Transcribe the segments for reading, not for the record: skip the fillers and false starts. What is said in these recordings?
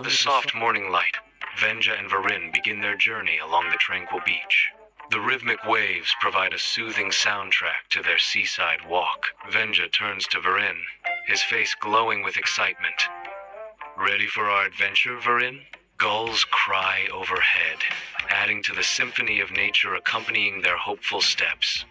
The soft morning light, Venja and Varin begin their journey along the tranquil beach. The rhythmic waves provide a soothing soundtrack to their seaside walk. Venja turns to Varin, his face glowing with excitement. Ready for our adventure, Varin? Gulls cry overhead, adding to the symphony of nature accompanying their hopeful steps.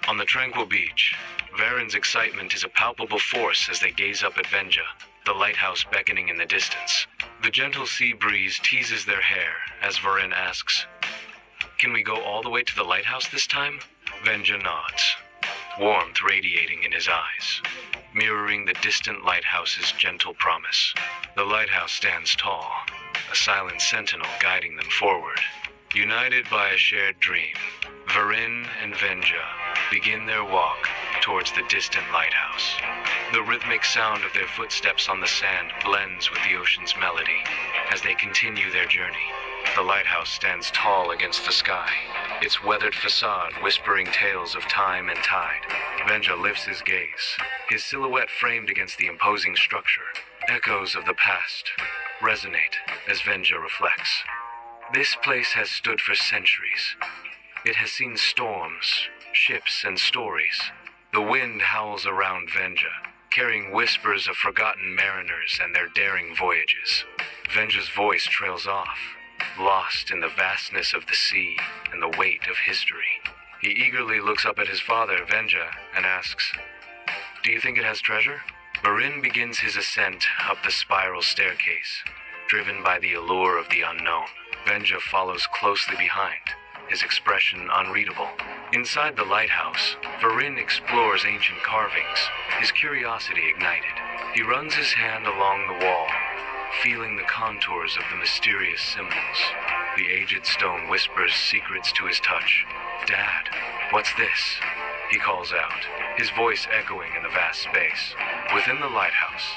On the tranquil beach, Varin's excitement is a palpable force as they gaze up at Venja, the lighthouse beckoning in the distance. The gentle sea breeze teases their hair as Varin asks, "Can we go all the way to the lighthouse this time?" Venja nods, warmth radiating in his eyes, mirroring the distant lighthouse's gentle promise. The lighthouse stands tall, a silent sentinel guiding them forward. United by a shared dream, Varin and Venja begin their walk towards the distant lighthouse. The rhythmic sound of their footsteps on the sand blends with the ocean's melody as they continue their journey. The lighthouse stands tall against the sky, its weathered facade whispering tales of time and tide. Venja lifts his gaze, his silhouette framed against the imposing structure. Echoes of the past resonate as Venja reflects. This place has stood for centuries. It has seen storms, ships, and stories. The wind howls around Venja, carrying whispers of forgotten mariners and their daring voyages. Venja's voice trails off, lost in the vastness of the sea and the weight of history. He eagerly looks up at his father, Venja, and asks, "Do you think it has treasure?" Varin begins his ascent up the spiral staircase, driven by the allure of the unknown. Venja follows closely behind, his expression unreadable. Inside the lighthouse, Varin explores ancient carvings, his curiosity ignited. He runs his hand along the wall, feeling the contours of the mysterious symbols. The aged stone whispers secrets to his touch. "Dad, what's this?" he calls out, his voice echoing in the vast space. Within the lighthouse,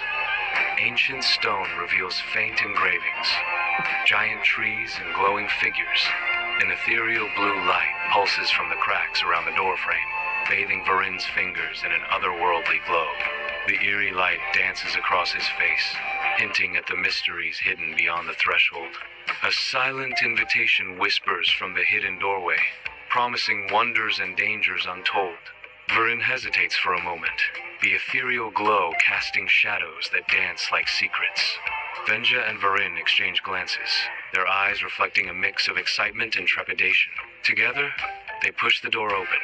ancient stone reveals faint engravings, giant trees and glowing figures. An ethereal blue light pulses from the cracks around the doorframe, bathing Varin's fingers in an otherworldly glow. The eerie light dances across his face, hinting at the mysteries hidden beyond the threshold. A silent invitation whispers from the hidden doorway, promising wonders and dangers untold. Varin hesitates for a moment, the ethereal glow casting shadows that dance like secrets. Venja and Varin exchange glances, their eyes reflecting a mix of excitement and trepidation. Together, they push the door open,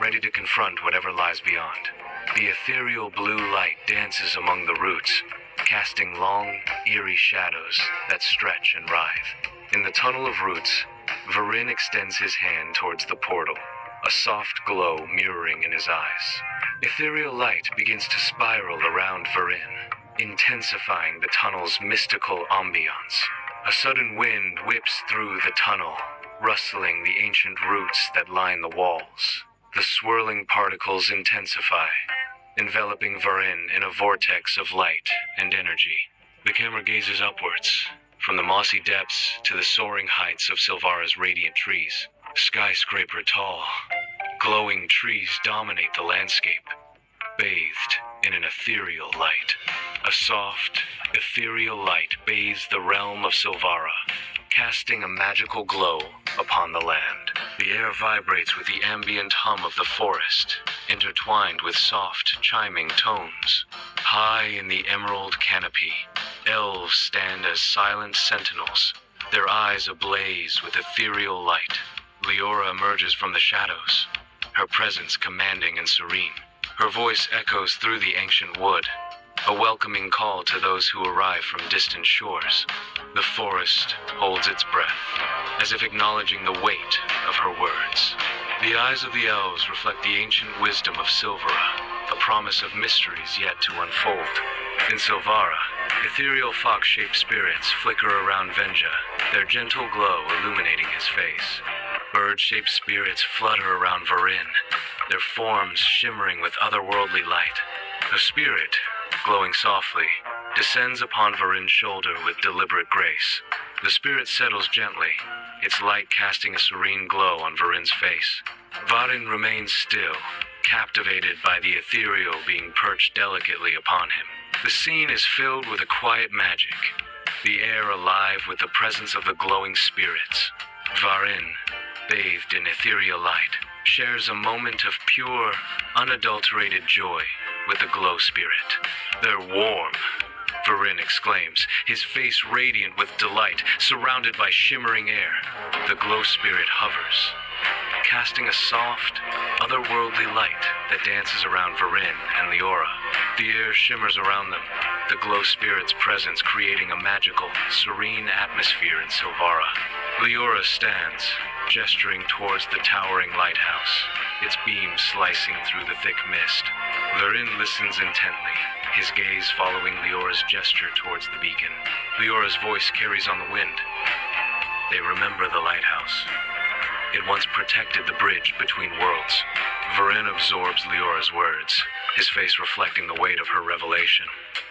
ready to confront whatever lies beyond. The ethereal blue light dances among the roots, casting long, eerie shadows that stretch and writhe. In the tunnel of roots, Varin extends his hand towards the portal, a soft glow mirroring in his eyes. Ethereal light begins to spiral around Varin, intensifying the tunnel's mystical ambiance. A sudden wind whips through the tunnel, rustling the ancient roots that line the walls. The swirling particles intensify, enveloping Varin in a vortex of light and energy. The camera gazes upwards, from the mossy depths to the soaring heights of Silvara's radiant trees. Skyscraper tall, glowing trees dominate the landscape, bathed in an ethereal light. A soft, ethereal light bathes the realm of Silvara, casting a magical glow upon the land. The air vibrates with the ambient hum of the forest, intertwined with soft, chiming tones. High in the emerald canopy, elves stand as silent sentinels, their eyes ablaze with ethereal light. Leora emerges from the shadows, her presence commanding and serene. Her voice echoes through the ancient wood, a welcoming call to those who arrive from distant shores. The forest holds its breath, as if acknowledging the weight of her words. The eyes of the elves reflect the ancient wisdom of Silvara, a promise of mysteries yet to unfold. In Silvara, ethereal fox-shaped spirits flicker around Venja, their gentle glow illuminating his face. Bird-shaped spirits flutter around Varin, their forms shimmering with otherworldly light. A spirit, glowing softly, descends upon Varin's shoulder with deliberate grace. The spirit settles gently, its light casting a serene glow on Varin's face. Varin remains still, captivated by the ethereal being perched delicately upon him. The scene is filled with a quiet magic, the air alive with the presence of the glowing spirits. Varin, bathed in ethereal light, shares a moment of pure, unadulterated joy with the glow spirit. "They're warm," Varin exclaims, his face radiant with delight, surrounded by shimmering air. The glow spirit hovers, casting a soft, otherworldly light that dances around Varin and Leora. The air shimmers around them, the glow spirit's presence creating a magical, serene atmosphere in Silvara. Leora stands, gesturing towards the towering lighthouse, its beams slicing through the thick mist. Varin listens intently, his gaze following Leora's gesture towards the beacon. Leora's voice carries on the wind. They remember the lighthouse. It once protected the bridge between worlds. Varin absorbs Leora's words, his face reflecting the weight of her revelation.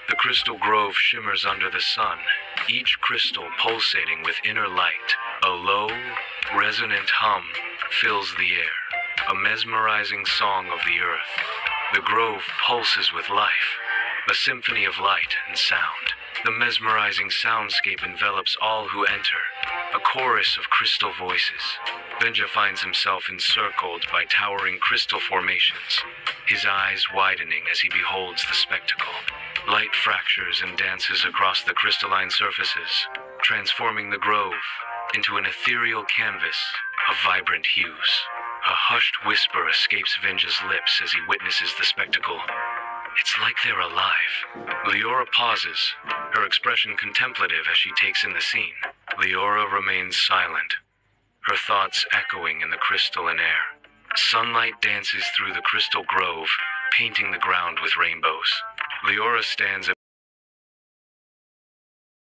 The crystal grove shimmers under the sun, each crystal pulsating with inner light. A low, resonant hum fills the air, a mesmerizing song of the earth. The grove pulses with life, a symphony of light and sound. The mesmerizing soundscape envelops all who enter, a chorus of crystal voices. Venja finds himself encircled by towering crystal formations, his eyes widening as he beholds the spectacle. Light fractures and dances across the crystalline surfaces, transforming the grove into an ethereal canvas of vibrant hues. A hushed whisper escapes Venja's lips as he witnesses the spectacle. "It's like they're alive." Leora pauses, her expression contemplative as she takes in the scene. Leora remains silent, her thoughts echoing in the crystalline air. Sunlight dances through the crystal grove, painting the ground with rainbows. Leora stands